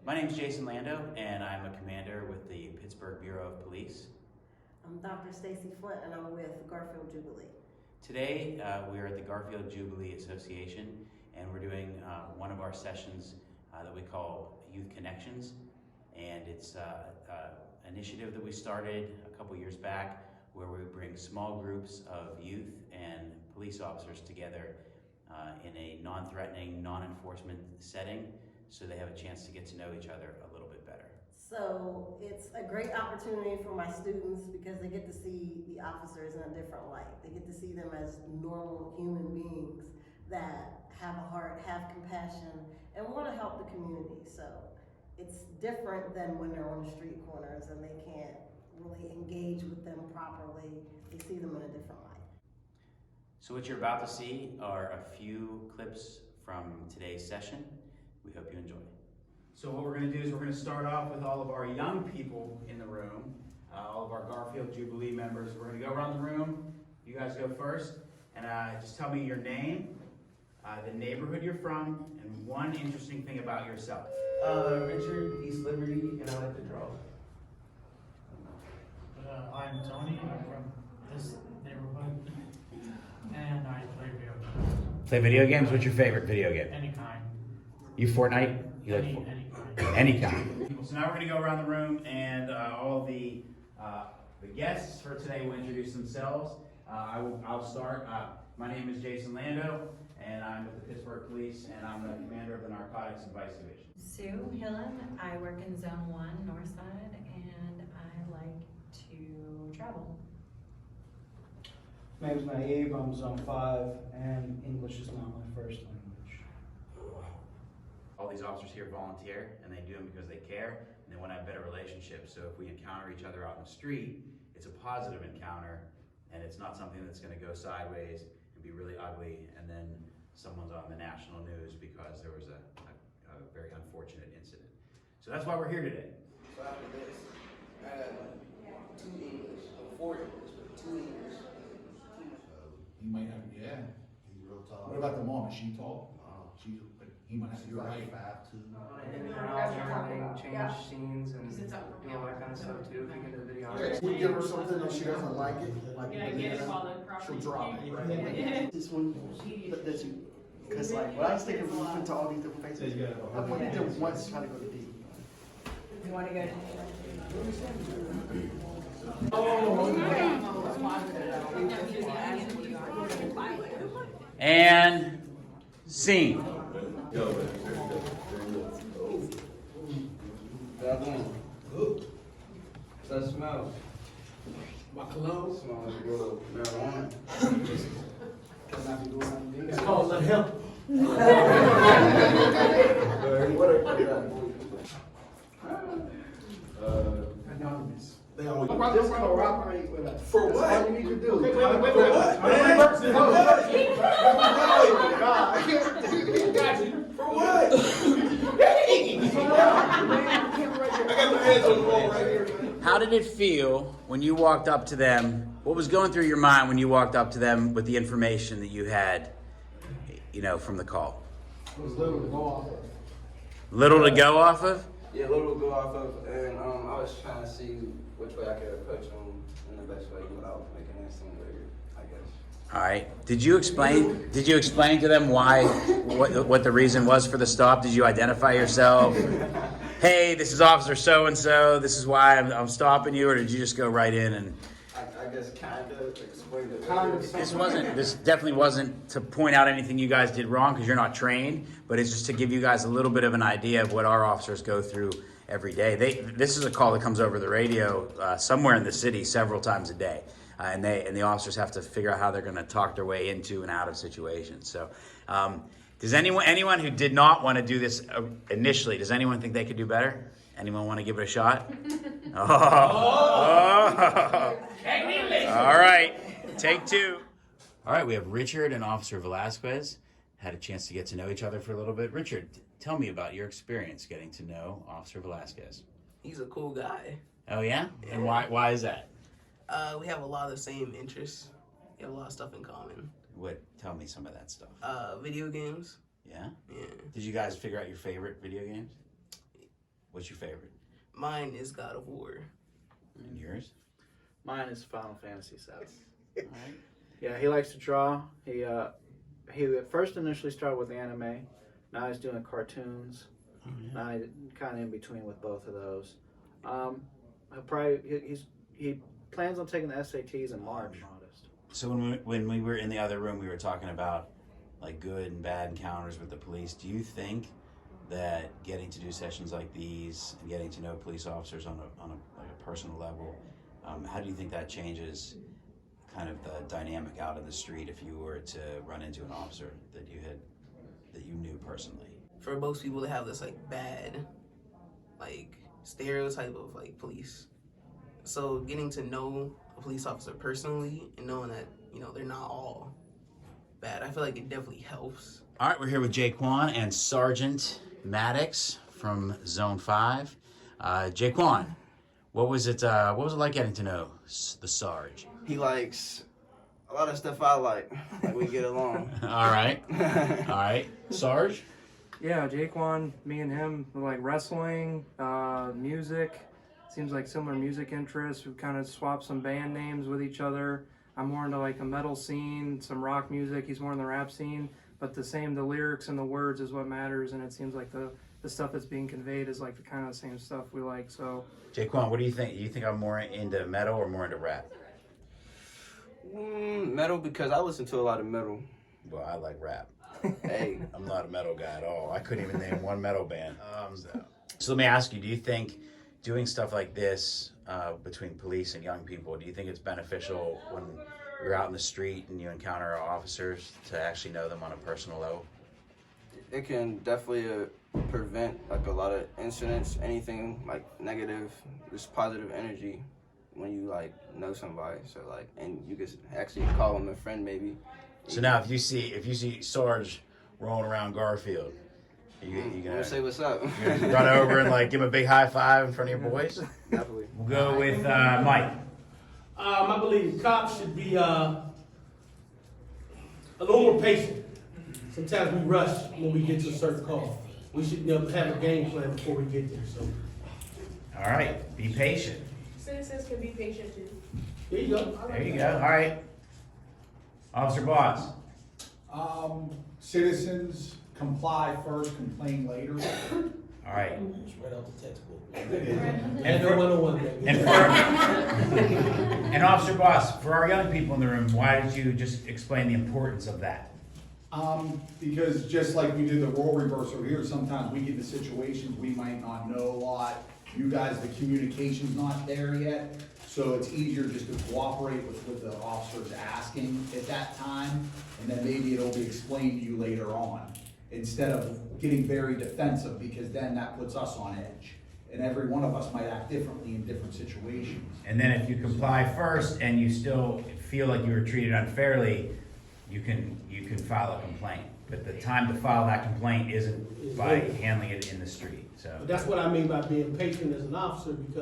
My name is Jason Lando, and I'm a commander with the Pittsburgh Bureau of Police. I'm Dr. Stacy Flint, and I'm with Garfield Jubilee. Today, we are at the Garfield Jubilee Association, and we're doing one of our sessions that we call Youth Connections. And it's an initiative that we started a couple years back where we bring small groups of youth and police officers together in a non-threatening, non-enforcement setting so they have a chance to get to know each other a little bit better. So it's a great opportunity for my students because they get to see the officers in a different light. They get to see them as normal human beings that have a heart, have compassion, and want to help the community. So it's different than when they're on the street corners and they can't really engage with them properly. They see them in a different light. So what you're about to see are a few clips from today's session. We hope you enjoy. So what we're going to do is we're going to start off with all of our young people in the room, all of our Garfield Jubilee members. We're going to go around the room. You guys go first, and just tell me your name, the neighborhood you're from, and one interesting thing about yourself. Richard, East Liberty, and I like to draw. I'm Tony. I'm from this neighborhood, and I play video games. Play video games? What's your favorite video game? Any kind. You Fortnite? You Any like kind. any kind. So now we're going to go around the room, and all the guests for today will introduce themselves. I'll start. My name is Jason Lando, and I'm with the Pittsburgh Police, and I'm the commander of the Narcotics and Vice Division. Sue Hillen. I work in Zone 1, North Side, and I like to travel. My name's Naive, I'm Zone 5, and English is not my first language. All these officers here volunteer, and they do them because they care, and they want to have better relationships. So if we encounter each other out in the street, it's a positive encounter, and it's not something that's going to go sideways and be really ugly, and then someone's on the national news because there was a very unfortunate incident. So that's why we're here today. So after this, I got 2 English, 4 English, but 2 English. He might have, yeah. He's real tall. What about the mom? Is she tall? She's, but he might have to She's go like right. 5'2". Change scenes and do all that kind of stuff too. If you get a video. We give her something and she doesn't like it, like she'll drop it. This one that you, because like when I was thinking we went to all these different places, I've only did once trying to go to D. You want to go? And scene. That one. What's that smell? My cologne? Smells like a little marijuana. It's called Let Him. Anonymous. They always. Just cooperate with us. For That's what? all you need to do. Wait, for what? For what? I got my hands on the wall right here. How did it feel when you walked up to them? What was going through your mind when you walked up to them with the information that you had, from the call? It was little to go off of. Little to go off of? Yeah, a little to go off of, and I was trying to see which way I could approach them in the best way without making it seem weird, I guess. All right. Did you explain to them what the reason was for the stop? Did you identify yourself? Hey, this is Officer so-and-so. This is why I'm stopping you, or did you just go right in and? I guess kind of explained it. This definitely wasn't to point out anything you guys did wrong because you're not trained, but it's just to give you guys a little bit of an idea of what our officers go through every day. This is a call that comes over the radio somewhere in the city several times a day, and the officers have to figure out how they're going to talk their way into and out of situations. So, does anyone who did not want to do this initially, does anyone think they could do better? Anyone want to give it a shot? All right, take 2. All right, we have Richard and Officer Velasquez. Had a chance to get to know each other for a little bit. Richard, tell me about your experience getting to know Officer Velasquez. He's a cool guy. Oh yeah? And why is that? We have a lot of the same interests. We have a lot of stuff in common. Tell me some of that stuff. Video games. Yeah? Yeah. Did you guys figure out your favorite video games? What's your favorite? Mine is God of War. And yours? Mine is Final Fantasy VII. All right. Yeah, he likes to draw. He at first initially started with anime. Now he's doing cartoons. Now he's kind of in between with both of those. He plans on taking the SATs in March. So when we were in the other room, we were talking about like good and bad encounters with the police. Do you think that getting to do sessions like these and getting to know police officers on a personal level, how do you think that changes kind of the dynamic out in the street if you were to run into an officer that you knew personally? For most people to have this like bad, like stereotype of like police. So getting to know a police officer personally and knowing that, you know, they're not all bad, I feel like it definitely helps. All right, we're here with Jaquan and Sergeant Maddox from Zone 5. Jaquan, what was it like getting to know the Sarge? He likes a lot of stuff I like. Like we get along. All right. All right. Sarge? Yeah, Jaquan, me and him, we like wrestling, music. Seems like similar music interests. We've kind of swapped some band names with each other. I'm more into like a metal scene, some rock music. He's more in the rap scene. But the lyrics and the words is what matters. And it seems like the stuff that's being conveyed is like the kind of the same stuff we like. So, Jaquan, what do you think? You think I'm more into metal or more into rap? Metal, because I listen to a lot of metal. Well, I like rap. Hey, I'm not a metal guy at all. I couldn't even name one metal band. So let me ask you, do you think doing stuff like this between police and young people, do you think it's beneficial when you're out in the street and you encounter officers to actually know them on a personal level? it can definitely prevent like a lot of incidents, anything like negative, just positive energy when you like know somebody. So like, and you can actually call them a friend maybe. So now if you see Sarge rolling around Garfield, you gonna say what's up? You're gonna run over and like give him a big high five in front of your boys? Definitely. We'll go with Mike. I believe cops should be a little more patient. Sometimes we rush when we get to a certain call. We should have a game plan before we get there. So All right, be patient. Citizens can be patient too. there you go. There you go. All right, Officer Boss. Citizens comply first, complain later. All right. It's right out the textbook. And for, 101, baby. and and Officer Boss, for our young people in the room, why did you just explain the importance of that? Because just like we did the role reversal here, sometimes we get into situations we might not know a lot. You guys, the communication's not there yet, so it's easier just to cooperate with what the officer's asking at that time, and then maybe it'll be explained to you later on, instead of getting very defensive, because then that puts us on edge. And every one of us might act differently in different situations. And then if you comply first and you still feel like you were treated unfairly, you can file a complaint. But the time to file that complaint isn't by handling it in the street. So But that's what I mean by being patient as an officer, because